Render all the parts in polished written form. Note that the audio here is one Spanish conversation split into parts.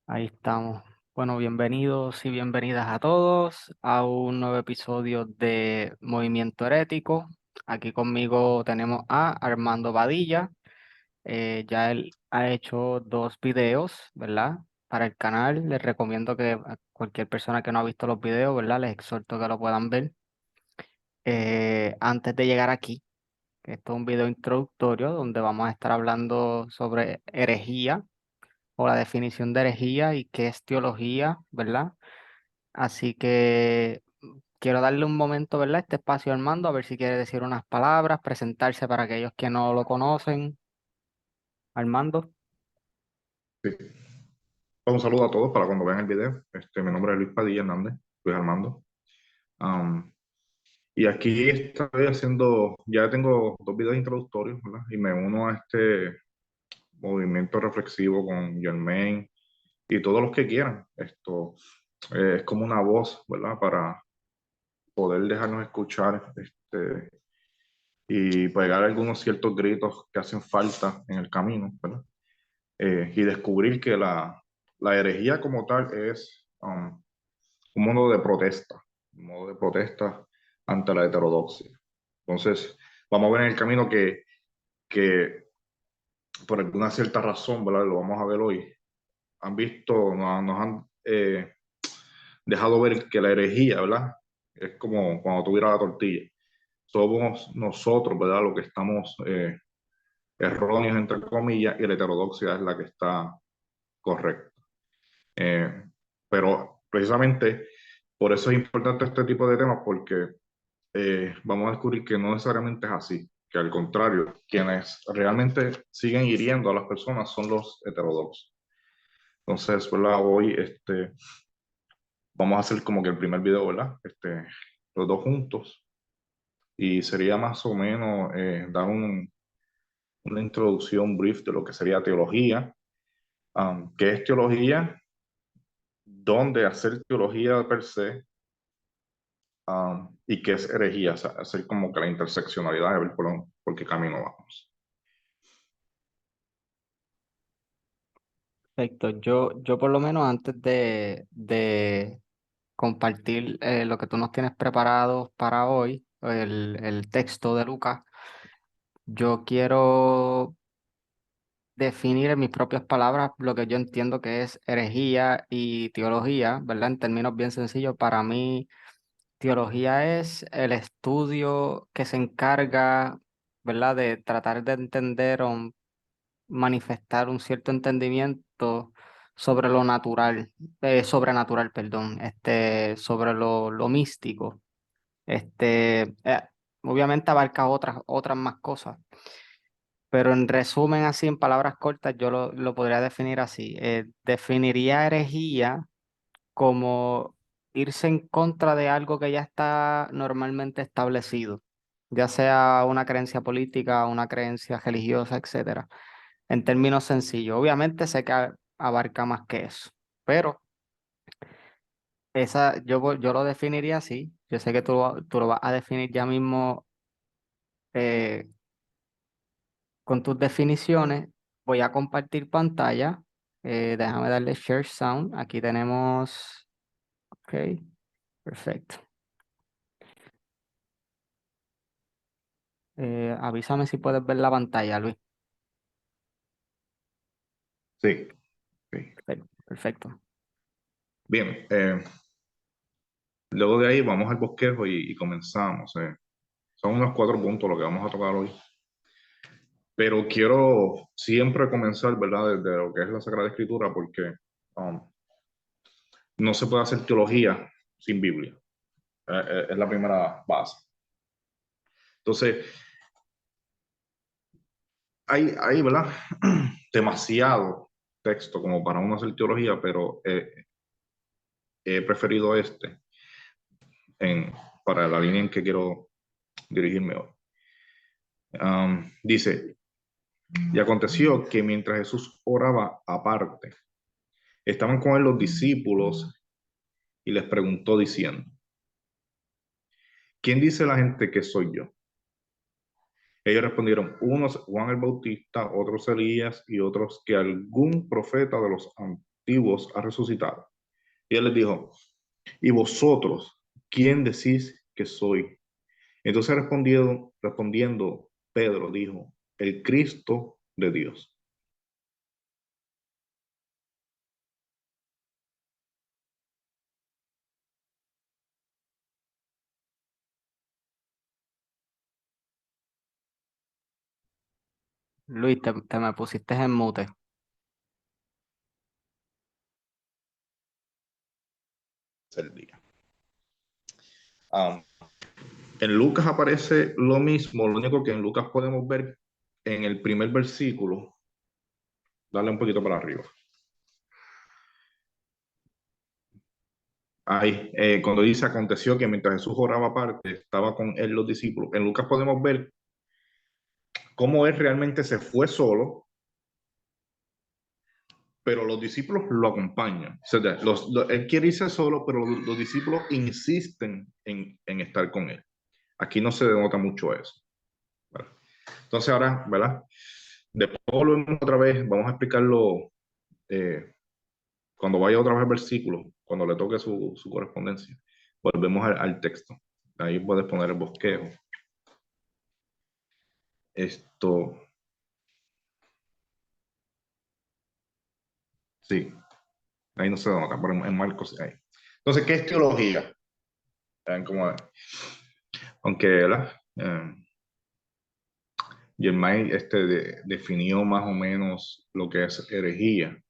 Ahí estamos. Bueno, bienvenidos y bienvenidas a todos a un nuevo episodio de Movimiento Herético. Aquí conmigo tenemos a Armando Badilla. Ya él ha hecho dos videos, ¿verdad? Para el canal. Les recomiendo que a cualquier persona que no ha visto los videos, ¿verdad? Les exhorto que lo puedan ver. Antes de llegar aquí, que esto es un video introductorio donde vamos a estar hablando sobre herejía o la definición de herejía y qué es teología, ¿verdad? Así que quiero darle un momento, ¿verdad? Este espacio a Armando, a ver si quiere decir unas palabras, presentarse para aquellos que no lo conocen. Armando. Sí. Un saludo a todos para cuando vean el video. Mi nombre es Luis Padilla Hernández, Luis Armando. Am, y aquí estoy haciendo, ya tengo dos videos introductorios, ¿verdad? Y me uno a este movimiento reflexivo con Germain y todos los que quieran. Esto es como una voz, ¿verdad? Para poder dejarnos escuchar y pegar algunos ciertos gritos que hacen falta en el camino, ¿verdad? Y descubrir que la herejía como tal es un un modo de protesta ante la heterodoxia. Entonces, vamos a ver en el camino que por alguna cierta razón, ¿verdad? Lo vamos a ver hoy, han visto, nos han dejado ver que la herejía, ¿verdad? Es como cuando tuviera la tortilla. Somos nosotros, ¿verdad? Lo que estamos erróneos, entre comillas, y la heterodoxia es la que está correcta. Eh, pero precisamente por eso es importante este tipo de temas, porque vamos a descubrir que no necesariamente es así, que al contrario, quienes realmente siguen hiriendo a las personas son los heterodoxos. Entonces, ¿verdad? Hoy vamos a hacer como que el primer video, ¿verdad? Los dos juntos. Y sería más o menos dar una introducción brief de lo que sería teología, qué es teología, dónde hacer teología per se, y qué es herejía, o sea, hacer como que la interseccionalidad de ver por qué camino vamos. Perfecto. Yo por lo menos antes de compartir lo que tú nos tienes preparado para hoy, el texto de Lucas, yo quiero definir en mis propias palabras lo que yo entiendo que es herejía y teología, ¿verdad? En términos bien sencillos, para mí teología es el estudio que se encarga, ¿verdad?, de tratar de entender o manifestar un cierto entendimiento sobre lo natural, sobrenatural, perdón, sobre lo místico. Este, eh, Obviamente abarca otras más cosas. Pero en resumen, así en palabras cortas, yo lo podría definir así. Definiría herejía como irse en contra de algo que ya está normalmente establecido, ya sea una creencia política, una creencia religiosa, etcétera. En términos sencillos, obviamente sé que abarca más que eso, pero yo lo definiría así. Yo sé que tú lo vas a definir ya mismo eh, con tus definiciones. Voy a compartir pantalla. Déjame darle Share Sound. Aquí tenemos. Ok, perfecto. Avísame si puedes ver la pantalla, Luis. Sí, sí. Perfecto. Perfecto. Bien, luego de ahí vamos al bosquejo y comenzamos. Son unos cuatro puntos lo que vamos a tocar hoy. Pero quiero siempre comenzar, ¿verdad? Desde lo que es la Sagrada Escritura, porque um, no se puede hacer teología sin Biblia. Es la primera base. Entonces, hay, ¿verdad? Demasiado texto como para uno hacer teología, pero he preferido en, para la línea en que quiero dirigirme hoy. Dice, y aconteció que mientras Jesús oraba aparte, estaban con él los discípulos y les preguntó diciendo, ¿quién dice la gente que soy yo? Ellos respondieron, unos Juan el Bautista, otros Elías y otros que algún profeta de los antiguos ha resucitado. Y él les dijo, ¿y vosotros quién decís que soy? Entonces respondiendo Pedro dijo, el Cristo de Dios. Luis, te me pusiste en mute. El día. Um, en Lucas aparece lo mismo, lo único que en Lucas podemos ver en el primer versículo, dale un poquito para arriba. Ahí, cuando dice, aconteció que mientras Jesús oraba aparte, estaba con él los discípulos. En Lucas podemos ver cómo él realmente se fue solo, pero los discípulos lo acompañan. O sea, él quiere irse solo, pero los discípulos insisten en estar con él. Aquí no se denota mucho eso. ¿Verdad? Entonces ahora, ¿verdad? Después volvemos otra vez, vamos a explicarlo cuando vaya otra vez al versículo, cuando le toque su correspondencia. Volvemos al texto. Ahí puedes poner el bosquejo. Esto, sí, ahí no se nota, pero en Marcos ahí. Entonces, ¿qué es teología? Como, aunque, ¿verdad? Germain definió más o menos lo que es herejía.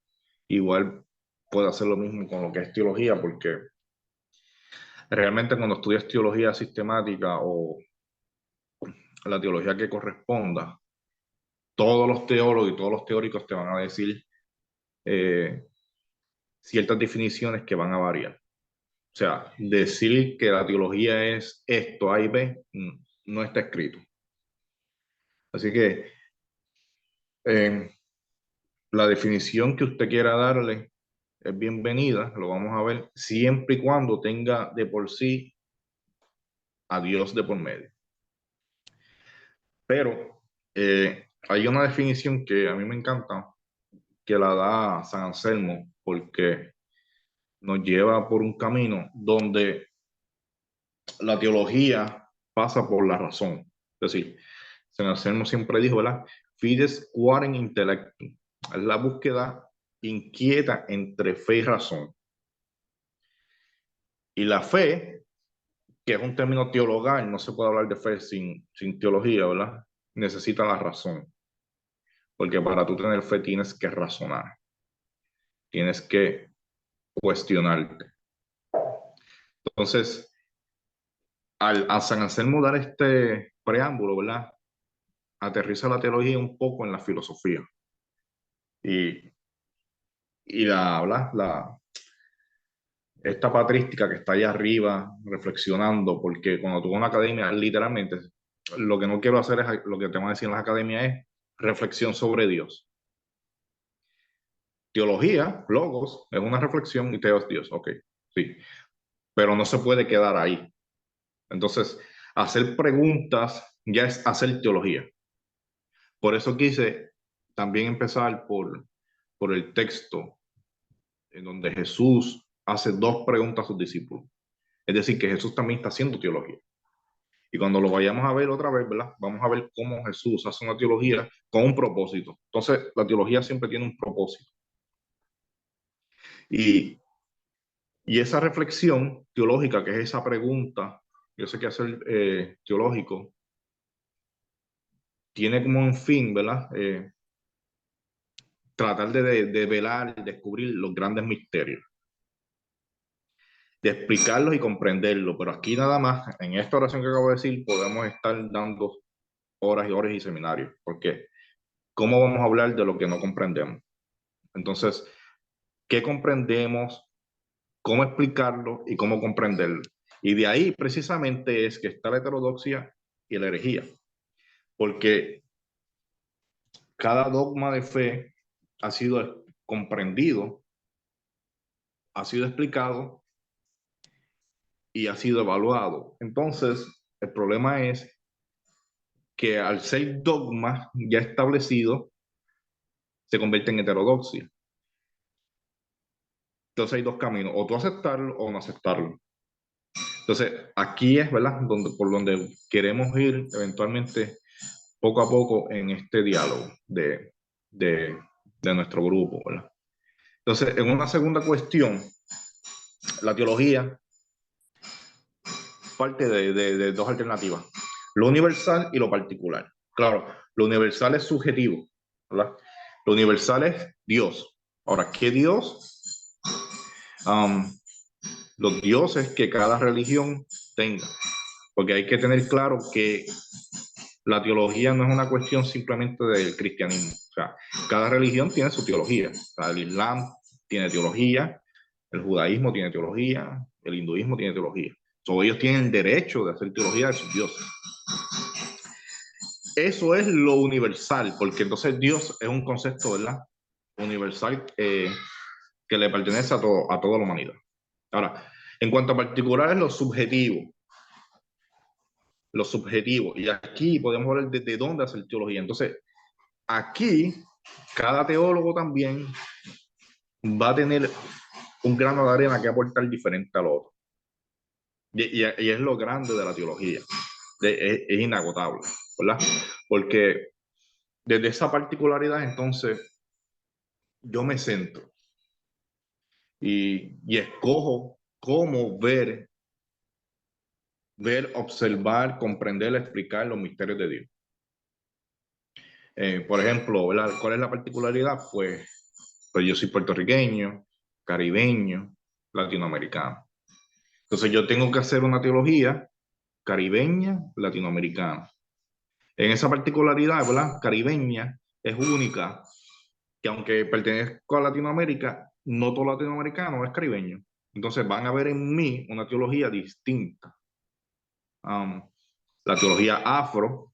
Igual puede hacer lo mismo con lo que es teología, porque realmente cuando estudias teología sistemática o la teología que corresponda, todos los teólogos y todos los teóricos te van a decir eh, ciertas definiciones que van a variar. O sea, decir que la teología es esto, A y B, no está escrito. Así que eh, la definición que usted quiera darle es bienvenida, lo vamos a ver, siempre y cuando tenga de por sí a Dios de por medio. Pero hay una definición que a mí me encanta, que la da San Anselmo, porque nos lleva por un camino donde la teología pasa por la razón. Es decir, San Anselmo siempre dijo, ¿verdad? Fides quaren intellectum. Es la búsqueda inquieta entre fe y razón. Y la fe, que es un término teologal, no se puede hablar de fe sin teología, ¿verdad? Necesita la razón. Porque para tú tener fe tienes que razonar, tienes que cuestionarte. Entonces, a San Anselmo dar este preámbulo, ¿verdad? Aterriza la teología un poco en la filosofía. Y, y esta patrística que está allá arriba reflexionando, porque cuando tú vas a una academia, literalmente, lo que no quiero hacer es, lo que te van a decir en las academias es reflexión sobre Dios. Teología, logos, es una reflexión y teos Dios, ok, sí, pero no se puede quedar ahí. Entonces, hacer preguntas ya es hacer teología. Por eso quise también empezar por el texto en donde Jesús hace dos preguntas a sus discípulos. Es decir, que Jesús también está haciendo teología. Y cuando lo vayamos a ver otra vez, ¿verdad? Vamos a ver cómo Jesús hace una teología con un propósito. Entonces, la teología siempre tiene un propósito. Y, y esa reflexión teológica, que es esa pregunta, yo sé que hacer teológico, tiene como un fin, ¿verdad? Tratar de velar y descubrir los grandes misterios, de explicarlos y comprenderlos. Pero aquí nada más, en esta oración que acabo de decir, podemos estar dando horas y horas y seminarios, porque ¿cómo vamos a hablar de lo que no comprendemos? Entonces, ¿qué comprendemos? ¿Cómo explicarlo y cómo comprenderlo? Y de ahí precisamente es que está la heterodoxia y la herejía, porque cada dogma de fe ha sido comprendido, ha sido explicado y ha sido evaluado. Entonces, el problema es que al ser dogma ya establecido, se convierte en heterodoxia. Entonces hay dos caminos, o tú aceptarlo o no aceptarlo. Entonces, aquí es, ¿verdad? Por donde queremos ir eventualmente poco a poco en este diálogo de, de nuestro grupo, ¿verdad? Entonces, en una segunda cuestión, la teología parte de dos alternativas, lo universal y lo particular. Claro, lo universal es subjetivo, ¿verdad? Lo universal es Dios. Ahora, ¿qué Dios? Um, los dioses que cada religión tenga, porque hay que tener claro que la teología no es una cuestión simplemente del cristianismo. O sea, cada religión tiene su teología. O sea, el Islam tiene teología, el judaísmo tiene teología, el hinduismo tiene teología. Todos ellos tienen derecho de hacer teología de sus dioses. Eso es lo universal, porque entonces Dios es un concepto, ¿verdad? Universal que le pertenece a toda la humanidad. Ahora, en cuanto a particulares, lo subjetivo, y aquí podemos hablar de dónde hacer teología. Entonces, aquí, cada teólogo también va a tener un grano de arena que aportar diferente al otro. Y es lo grande de la teología. Es inagotable, ¿verdad? Porque desde esa particularidad, entonces, yo me centro y escojo cómo ver, observar, comprender, explicar los misterios de Dios. Por ejemplo, ¿verdad? ¿Cuál es la particularidad? Pues yo soy puertorriqueño, caribeño, latinoamericano. Entonces yo tengo que hacer una teología caribeña, latinoamericana. En esa particularidad, ¿verdad? Caribeña es única, que aunque pertenezco a Latinoamérica, no todo latinoamericano es caribeño. Entonces van a ver en mí una teología distinta. Um, la teología afro,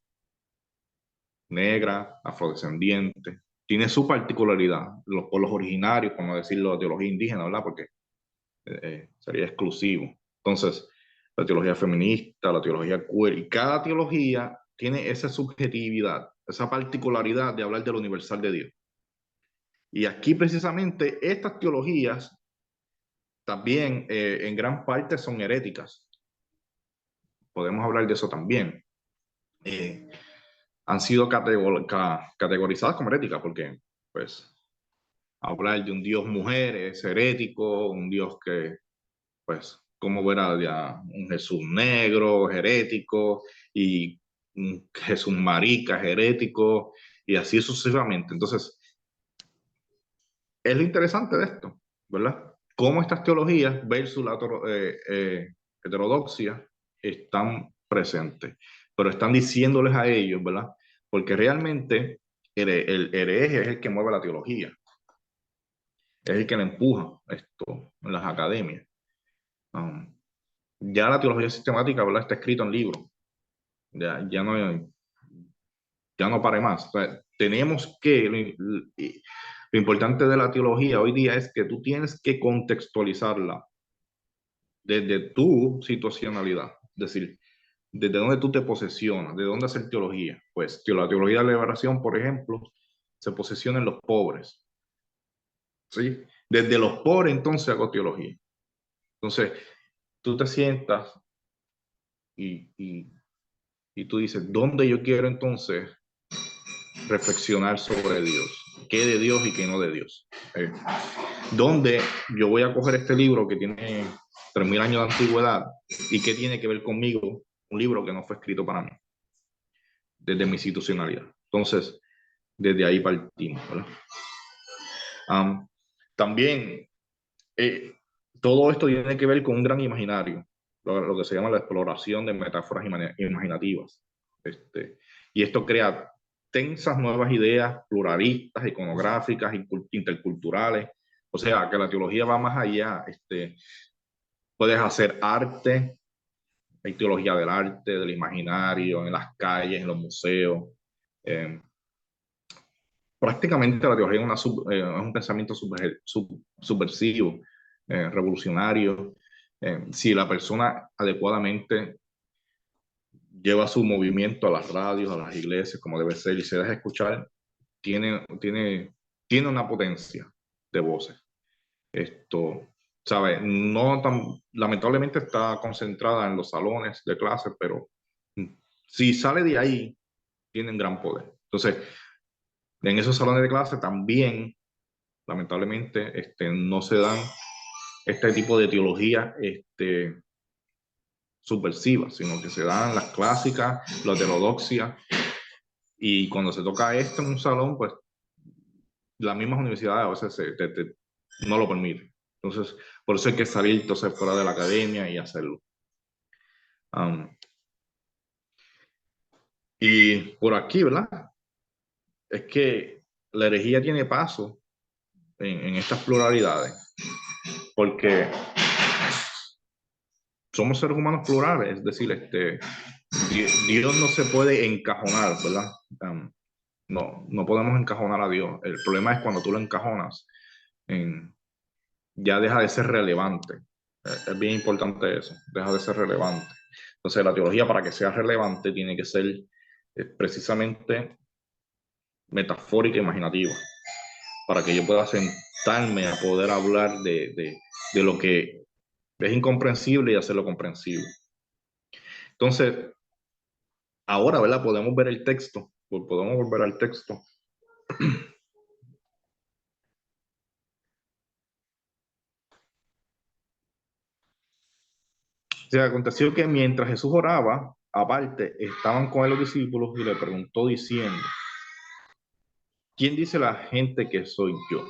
negra, afrodescendiente, tiene su particularidad. Los pueblos originarios, por no decirlo, la teología indígena, ¿verdad? Porque sería exclusivo. Entonces, la teología feminista, la teología queer, y cada teología tiene esa subjetividad, esa particularidad de hablar del universal de Dios. Y aquí precisamente estas teologías también en gran parte son heréticas. Podemos hablar de eso también. Han sido categorizadas como heréticas porque, pues, hablar de un Dios mujer es herético, un Dios que pues, cómo ver a un Jesús negro, herético, y un Jesús marica, herético, y así sucesivamente. Entonces, es lo interesante de esto, ¿verdad? Cómo estas teologías versus la heterodoxia están presentes, pero están diciéndoles a ellos, ¿verdad? Porque realmente el hereje es el que mueve la teología, es el que le empuja esto en las academias. Um, ya la teología sistemática, ¿verdad? Está escrito en libros. Ya no pare más. O sea, tenemos lo importante de la teología hoy día es que tú tienes que contextualizarla desde tu situacionalidad. Es decir, desde dónde tú te posesionas, de dónde hacer teología. Pues la teología de la liberación, por ejemplo, se posesiona en los pobres. ¿Sí? Desde los pobres entonces hago teología. Entonces, tú te sientas y, y, y tú dices, ¿dónde yo quiero entonces reflexionar sobre Dios? ¿Qué de Dios y qué no de Dios? ¿Dónde yo voy a coger este libro que tiene 3000 años de antigüedad y qué tiene que ver conmigo? Un libro que no fue escrito para mí, desde mi institucionalidad. Entonces, desde ahí partimos, ¿verdad? También, eh, todo esto tiene que ver con un gran imaginario, lo que se llama la exploración de metáforas imaginativas. Y esto crea tensas nuevas ideas pluralistas, iconográficas, interculturales. O sea, que la teología va más allá. Puedes hacer arte, hay teología del arte, del imaginario, en las calles, en los museos. Eh, prácticamente la teología es un pensamiento subversivo, revolucionario. Si la persona adecuadamente lleva su movimiento a las radios, a las iglesias, como debe ser, y se deja escuchar, tiene una potencia de voces. Esto, ¿sabes? No tan, lamentablemente está concentrada en los salones de clase, pero si sale de ahí, tienen gran poder. Entonces, en esos salones de clase también, lamentablemente, no se dan este tipo de teología subversiva, sino que se dan las clásicas, la heterodoxia, y cuando se toca esto en un salón, pues las mismas universidades a veces no lo permiten. Entonces, por eso hay que salir entonces fuera de la academia y hacerlo. Um, y por aquí, ¿verdad? Es que la herejía tiene paso en estas pluralidades, porque somos seres humanos plurales, es decir, Dios no se puede encajonar, ¿verdad? No podemos encajonar a Dios. El problema es cuando tú lo encajonas, en, ya deja de ser relevante. Es bien importante eso, deja de ser relevante. Entonces, la teología para que sea relevante tiene que ser precisamente metafórica e imaginativa, para que yo pueda sentarme a poder hablar de lo que es incomprensible y hacerlo comprensible. Entonces, ahora, ¿verdad? Podemos ver el texto, podemos volver al texto. O sea, aconteció que mientras Jesús oraba, aparte, estaban con él los discípulos y le preguntó diciendo, ¿quién dice la gente que soy yo?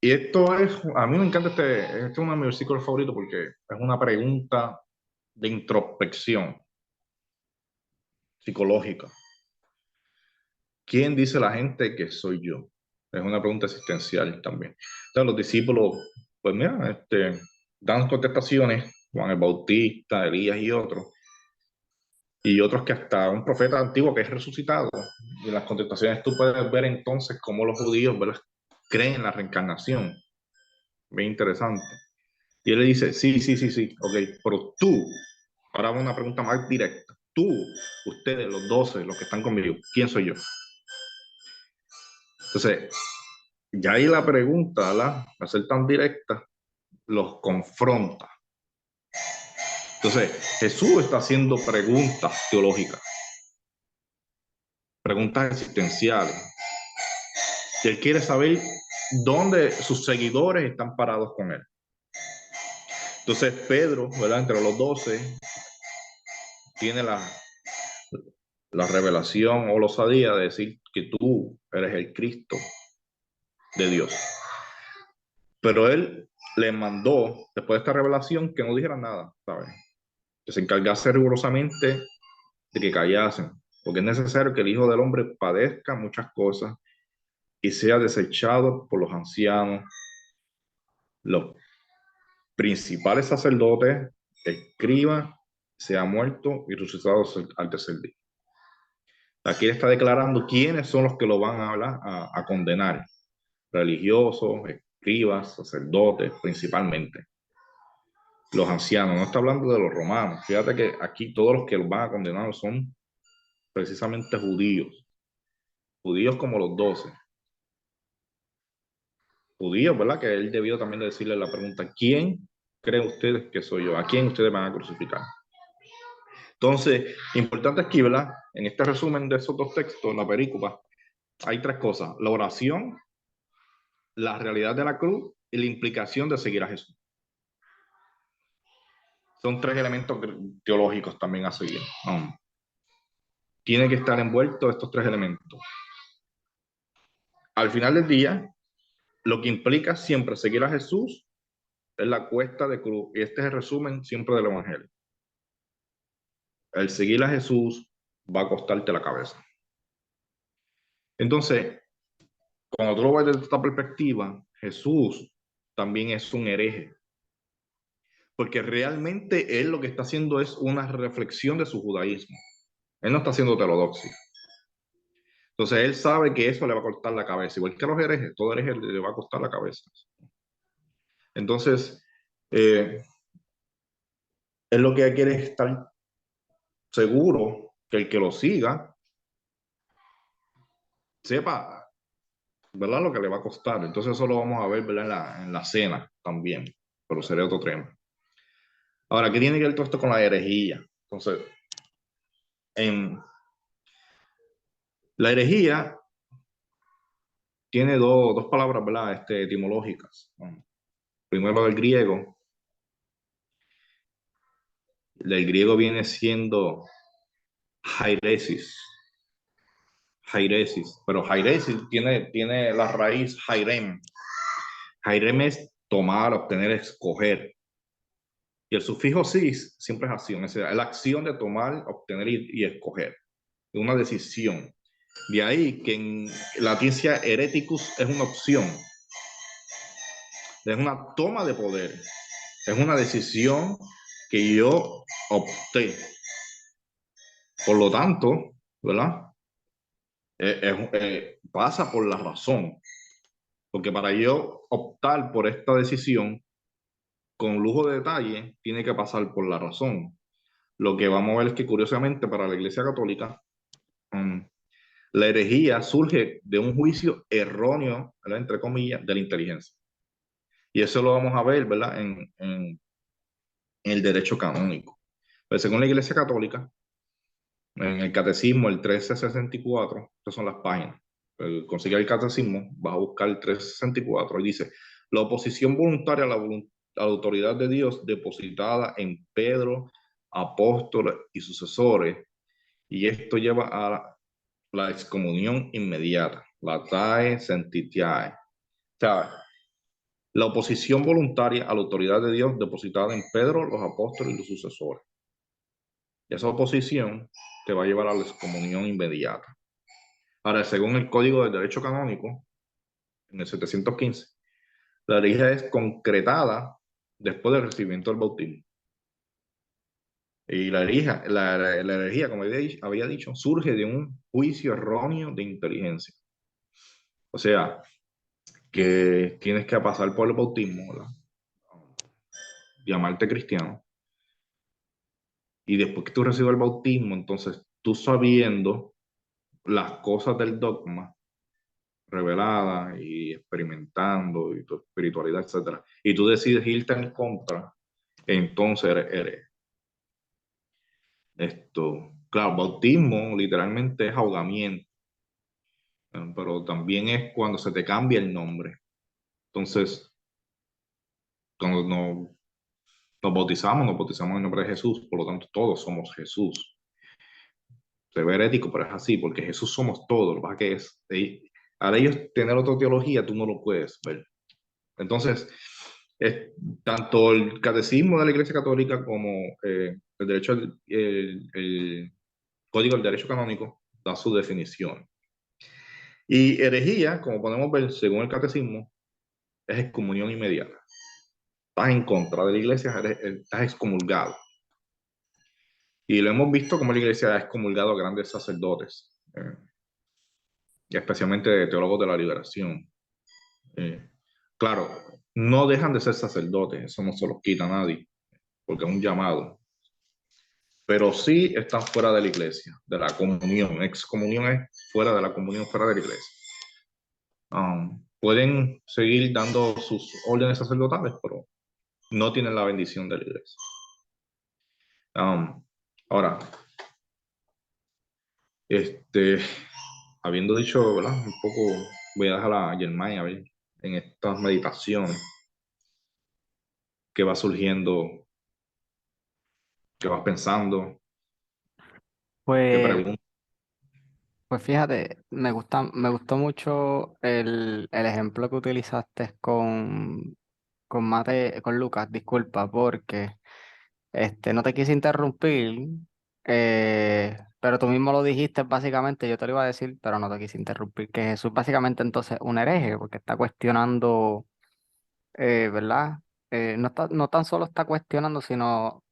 Y esto es, a mí me encanta este es uno de mis versículos favoritos porque es una pregunta de introspección psicológica. ¿Quién dice la gente que soy yo? Es una pregunta existencial también. Entonces los discípulos, pues mira, dan contestaciones, Juan el Bautista, Elías y otros que hasta un profeta antiguo que es resucitado. Y en las contestaciones tú puedes ver entonces cómo los judíos, ¿verdad?, creen en la reencarnación. Bien interesante. Y él le dice, sí, sí, sí, sí, ok, pero tú, ahora una pregunta más directa, tú, ustedes, los 12, los que están conmigo, ¿quién soy yo? Entonces, ya ahí la pregunta, ¿verdad?, al ser tan directa, los confronta. Entonces, Jesús está haciendo preguntas teológicas, preguntas existenciales. Y él quiere saber dónde sus seguidores están parados con él. Entonces, Pedro, ¿verdad?, entre los 12, tiene la revelación o la osadía de decir que tú eres el Cristo de Dios. Pero él le mandó, después de esta revelación, que no dijeran nada, ¿sabes? Que se encargase rigurosamente de que callasen, porque es necesario que el Hijo del Hombre padezca muchas cosas y sea desechado por los ancianos, los principales sacerdotes, escribas, sea muerto y resucitado al tercer día. Aquí él está declarando quiénes son los que lo van a hablar, a condenar. Religiosos, escribas, sacerdotes, principalmente. Los ancianos, no está hablando de los romanos. Fíjate que aquí todos los que los van a condenar son precisamente judíos. Judíos como los 12. Judíos, ¿verdad? Que él debió también decirle la pregunta, ¿quién creen ustedes que soy yo? ¿A quién ustedes van a crucificar? Entonces, importante aquí, ¿verdad? En este resumen de esos dos textos, la perícopa, hay tres cosas. La oración, la realidad de la cruz y la implicación de seguir a Jesús. Son tres elementos teológicos también a seguir. Tiene que estar envuelto estos tres elementos. Al final del día, lo que implica siempre seguir a Jesús es la cuesta de cruz. Y este es el resumen siempre del Evangelio. El seguir a Jesús va a costarte la cabeza. Entonces, cuando tú lo ves desde esta perspectiva, Jesús también es un hereje. Porque realmente él lo que está haciendo es una reflexión de su judaísmo. Él no está haciendo heterodoxia. Entonces él sabe que eso le va a cortar la cabeza. Igual que a los herejes, todo hereje le va a costar la cabeza. Entonces, él lo que quiere es estar seguro que el que lo siga sepa ¿verdad? Lo que le va a costar. Entonces eso lo vamos a ver, ¿verdad? En la cena también, pero sería otro tema. Ahora, ¿qué tiene que ver todo esto con la herejía? Entonces, en la herejía tiene dos palabras, ¿verdad? Etimológicas. Primero del griego viene siendo jairesis, jairesis, pero jairesis tiene la raíz jairem. Jairem es tomar, obtener, escoger. Y el sufijo sis siempre es acción, es decir, es la acción de tomar, obtener y escoger. Es una decisión. De ahí que en latincia hereticus es una opción, es una toma de poder, es una decisión que yo opté. Por lo tanto, ¿verdad? Pasa por la razón, porque para yo optar por esta decisión con lujo de detalle, tiene que pasar por la razón. Lo que vamos a ver es que curiosamente para la Iglesia Católica, um, la herejía surge de un juicio erróneo, ¿verdad? Entre comillas, de la inteligencia. Y eso lo vamos a ver, ¿verdad? En el derecho canónico. Pues según la Iglesia Católica, en el Catecismo, el 1364, estas son las páginas. Consigue el Catecismo, vas a buscar el 1364 y dice, la oposición voluntaria a la autoridad de Dios depositada en Pedro, apóstoles y sucesores, y esto lleva a la excomunión inmediata, la tae sentitiae. O sea, la oposición voluntaria a la autoridad de Dios depositada en Pedro, los apóstoles y los sucesores. Y esa oposición te va a llevar a la excomunión inmediata. Ahora, según el Código del Derecho Canónico, en el 715, la herejía es concretada después del recibimiento del bautismo. Y la herejía, como había dicho, surge de un juicio erróneo de inteligencia. O sea, que tienes que pasar por el bautismo, ¿verdad? Llamarte cristiano. Y después que tú recibes el bautismo, entonces tú sabiendo las cosas del dogma, revelada y experimentando y tu espiritualidad, etcétera, y tú decides irte en contra, entonces eres esto. Claro, bautismo literalmente es ahogamiento, pero también es cuando se te cambia el nombre. Entonces, cuando nos bautizamos en nombre de Jesús, por lo tanto todos somos Jesús. Se ve herético, pero es así, porque Jesús somos todos. Lo que pasa es que al ellos tener otra teología, tú no lo puedes ver. Entonces, es, tanto el catecismo de la Iglesia Católica como el derecho, el Código del Derecho Canónico da su definición. Y herejía, como podemos ver, según el catecismo, es excomunión inmediata. Estás en contra de la iglesia, estás excomulgado. Y lo hemos visto como la iglesia ha excomulgado a grandes sacerdotes, y especialmente de teólogos de la liberación. Eh, claro, no dejan de ser sacerdotes, eso no se los quita a nadie, porque es un llamado, pero sí están fuera de la iglesia, de la comunión. Excomunión es fuera de la comunión, fuera de la iglesia. Pueden seguir dando sus órdenes sacerdotales, pero no tienen la bendición de la iglesia. Ahora, este, habiendo dicho, ¿verdad? Un poco, voy a dejar a Germán a ver en estas meditaciones que va surgiendo, que vas pensando, qué Pues, preguntas. pues fíjate, me gustó mucho el ejemplo que utilizaste con Lucas, disculpa, porque no te quise interrumpir, pero tú mismo lo dijiste básicamente, yo te lo iba a decir, pero no te quise interrumpir, que Jesús básicamente entonces un hereje, porque está cuestionando, ¿verdad? No tan solo está cuestionando, sino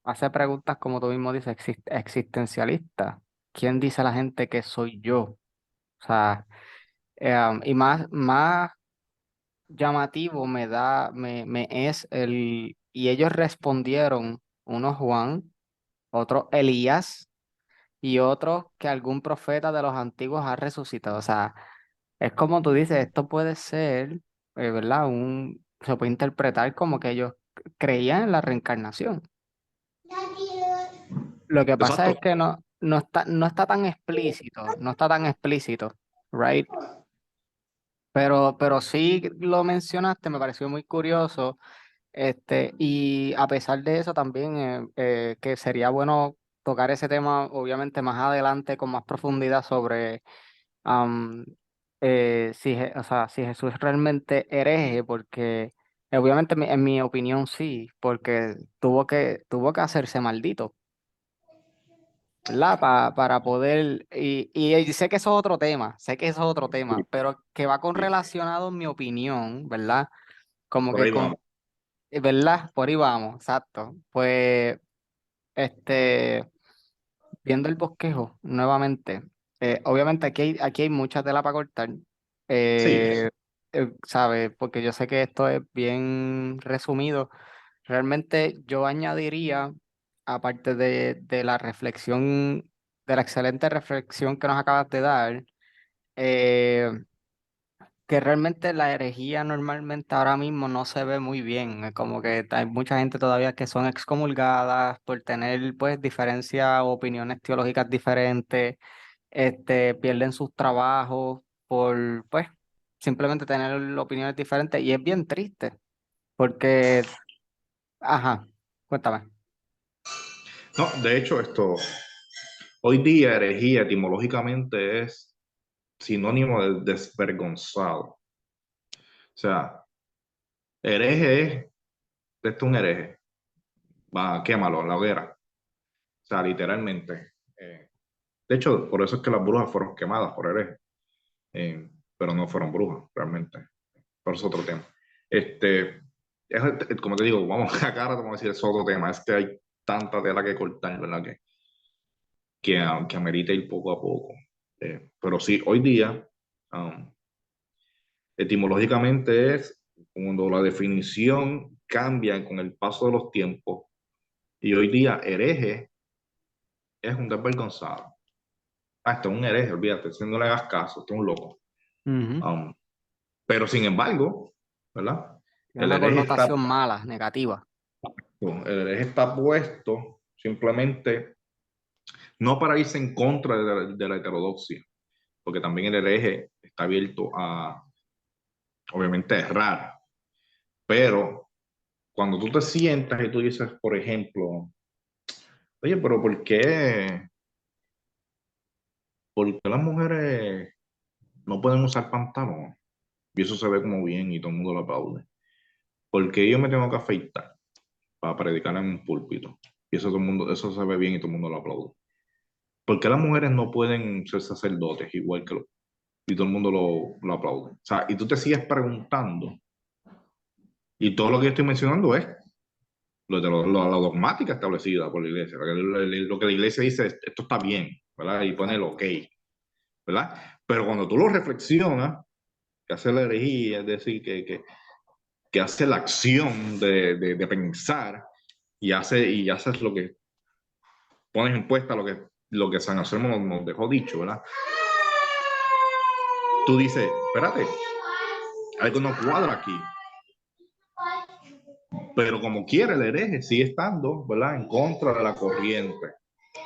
hace preguntas, como tú mismo dices, existencialistas. ¿Quién dice a la gente que soy yo? O sea, y más llamativo me es y ellos respondieron, uno Juan, otro Elías y otro que algún profeta de los antiguos ha resucitado. O sea, Es como tú dices, esto puede ser, ¿verdad? Se puede interpretar como que ellos creían en la reencarnación. Lo que pasa Exacto. es que no está tan explícito, no está tan explícito, right? Pero sí lo mencionaste, me pareció muy curioso. Y a pesar de eso también, que sería bueno tocar ese tema, obviamente, más adelante con más profundidad sobre am, o sea, si Jesús es realmente hereje, porque obviamente en mi opinión sí, porque tuvo que hacerse maldito, ¿verdad? Para poder, y sé que eso es otro tema, sé que eso es otro tema, Sí, pero que va con sí. relacionado, en mi opinión, ¿verdad? Como Por que ahí con, vamos. ¿verdad? Por ahí vamos, exacto. Pues, este, viendo el bosquejo nuevamente, obviamente aquí hay mucha tela para cortar, Sí, ¿sabes? Porque yo sé que esto es bien resumido. Realmente yo añadiría, aparte de la reflexión, de la excelente reflexión que nos acabas de dar, eh, que realmente la herejía normalmente ahora mismo no se ve muy bien. Es como que hay mucha gente todavía que son excomulgadas por tener pues diferencias o opiniones teológicas diferentes, pierden sus trabajos por pues simplemente tener opiniones diferentes y es bien triste porque, ajá, cuéntame. no, de hecho, hoy día herejía etimológicamente es sinónimo de desvergonzado. O sea, hereje es, esto es un hereje, va, quémalo en la hoguera. O sea, literalmente. De hecho, por eso es que las brujas fueron quemadas por hereje, pero no fueron brujas, realmente. Pero es otro tema. Este, como te digo, vamos a cara, vamos a decir, es otro tema. Es que hay tanta tela que cortar, ¿verdad? Que amerita ir poco a poco. Pero sí, hoy día, um, etimológicamente es cuando la definición cambia con el paso de los tiempos. Y hoy día, hereje es un desvergonzado. Ah, este es un hereje, olvídate, si no le hagas caso, este es un loco. Ujú. Um, pero sin embargo, ¿verdad? Tiene El una hereje está, connotación mala, negativa. el hereje está puesto simplemente no para irse en contra de la heterodoxia, porque también el hereje está abierto a, obviamente, a errar, pero cuando tú te sientas y tú dices, por ejemplo, oye, pero ¿por qué las mujeres no pueden usar pantalón? Y eso se ve como bien y todo el mundo lo aplaude. ¿Por qué yo me tengo que afeitar para predicar en un púlpito? Y eso, todo el mundo, eso se ve bien y todo el mundo lo aplaude. ¿Por qué las mujeres no pueden ser sacerdotes igual que y todo el mundo lo aplaude? O sea, y tú te sigues preguntando, y todo lo que yo estoy mencionando es la dogmática establecida por la iglesia. Lo que la iglesia dice, es, esto está bien, ¿verdad? Y pone el Exacto. ok, ¿verdad? Pero cuando tú lo reflexionas, que hace la herejía, es decir, que hace la acción de pensar y haces lo que pones en puesta lo que San Anselmo nos dejó dicho, ¿verdad? Tú dices, espérate, algo no cuadra aquí. Pero como quiere el hereje sigue estando, ¿verdad? En contra de la corriente.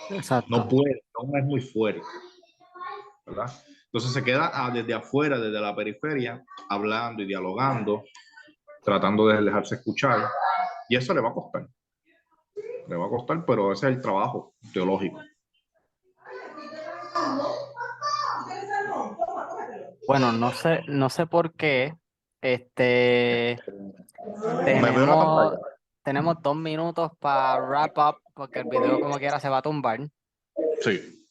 No Exacto. puede, no es muy fuerte, ¿verdad? Entonces se queda desde afuera, desde la periferia, hablando y dialogando, tratando de dejarse escuchar. Y eso le va a costar, pero ese es el trabajo teológico. Bueno, no sé por qué. Este, Me veo en la tenemos, pantalla. tenemos 2 minutos para wrap up, porque el video como quiera se va a tumbar. Sí.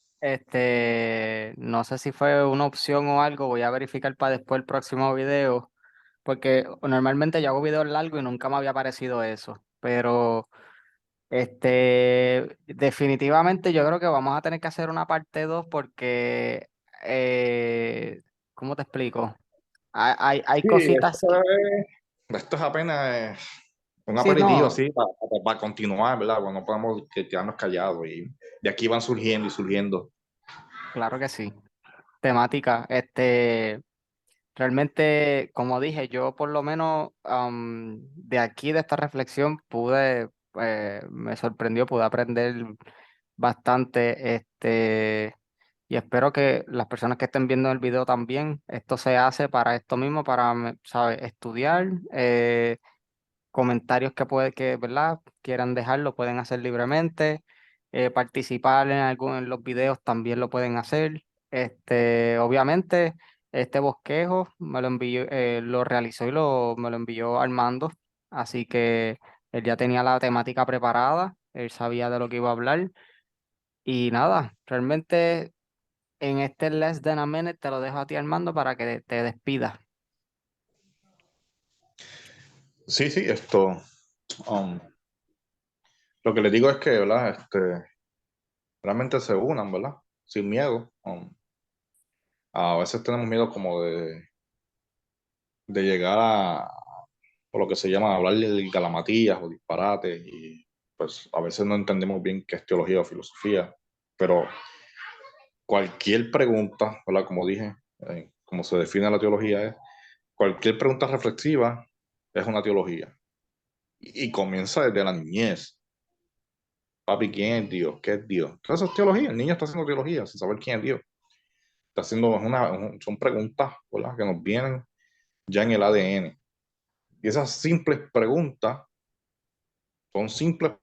No sé si fue una opción o algo, voy a verificar para después el próximo video, porque normalmente yo hago videos largos y nunca me había parecido eso, pero definitivamente yo creo que vamos a tener que hacer una parte 2 porque, ¿cómo te explico? Hay Sí, cositas que, esto es apenas un sí, aperitivo no, así para continuar, ¿verdad? Bueno, no podemos quedarnos callados y de aquí van surgiendo y surgiendo. claro que sí, temática, Realmente, como dije, yo por lo menos de aquí, de esta reflexión, me sorprendió, pude aprender bastante, y espero que las personas que estén viendo el video también, esto se hace para esto mismo, para, ¿sabes? Estudiar, comentarios ¿verdad? Quieran dejarlo, pueden hacer libremente. Participar en en los videos también lo pueden hacer. Obviamente, este bosquejo me lo envió, lo realizó me lo envió Armando, así que él ya tenía la temática preparada, él sabía de lo que iba a hablar. Y nada, realmente en este Less Than a Minute te lo dejo a ti, Armando, para que te despidas. Sí, sí, um, lo que les digo es que, ¿verdad? Realmente se unan, ¿verdad? Sin miedo. A veces tenemos miedo como de llegar o lo que se llama hablar de galamatías o disparates y pues a veces no entendemos bien qué es teología o filosofía, pero cualquier pregunta, ¿verdad? Como dije, como se define la teología es cualquier pregunta reflexiva es una teología y comienza desde la niñez. Papi, ¿quién es Dios? ¿Qué es Dios? Entonces, eso es teología. El niño está haciendo teología sin saber quién es Dios. Está haciendo son preguntas, ¿verdad? Que nos vienen ya en el ADN. Y esas simples preguntas son simples